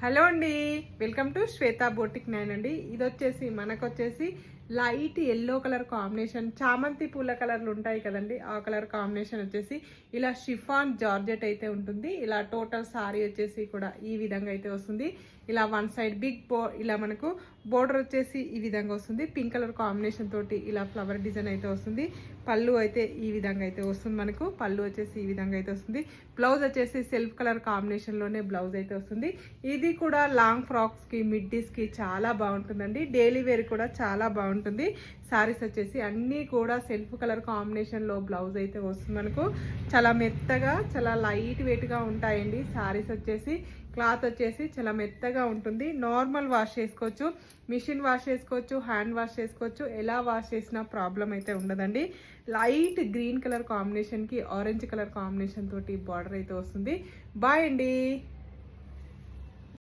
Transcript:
Hello అండి, welcome to Shweta boutique 9 అండి. ఇది వచ్చేసి మనకొచ్చేసి లైట్ ఎల్లో కలర్ కాంబినేషన్, చామంతి పూల కలర్లు ఉంటాయి కదండి, ఆ కలర్ కాంబినేషన్ వచ్చేసి ఇలా షిఫాన్ జార్జెట్ అయితే ఉంటుంది. ఇలా టోటల్ సారీ వచ్చేసి కూడా ఈ విధంగా అయితే వస్తుంది. ఇలా వన్ సైడ్ బిగ్ ఇలా మనకు బోర్డర్ వచ్చేసి ఈ విధంగా వస్తుంది. పింక్ కలర్ కాంబినేషన్ తోటి ఇలా ఫ్లవర్ డిజైన్ అయితే వస్తుంది. పళ్ళు అయితే ఈ విధంగా అయితే వస్తుంది. మనకు పళ్ళు వచ్చేసి ఈ విధంగా అయితే వస్తుంది. బ్లౌజ్ వచ్చేసి సెల్ఫ్ కలర్ కాంబినేషన్ లోనే బ్లౌజ్ అయితే వస్తుంది. ఇది కూడా లాంగ్ ఫ్రాక్స్ కి, మిడ్డీస్ కి చాలా బాగుంటుందండి. డైలీ వేర్ కూడా చాలా బాగుంటుంది. సారీస్ వచ్చేసి అన్నీ కూడా సెల్ఫ్ కలర్ కాంబినేషన్ లో బ్లౌజ్ అయితే వస్తుంది. మనకు చాలా మెత్తగా, చాలా లైట్ వెయిట్ గా ఉంటాయండి. సారీస్ వచ్చేసి క్లాత్ వచ్చేసి చాలా మెత్తగా ఉంటుంది. నార్మల్ వాష్ చేసుకోవచ్చు, మిషన్ వాష్ చేసుకోవచ్చు, హ్యాండ్ వాష్ చేసుకోవచ్చు. ఎలా వాష్ చేసినా ప్రాబ్లం అయితే ఉండదండి. లైట్ గ్రీన్ కలర్ కాంబినేషన్ కి ఆరెంజ్ కలర్ కాంబినేషన్ తోటి బార్డర్ అయితే వస్తుంది. బాయ్ అండి.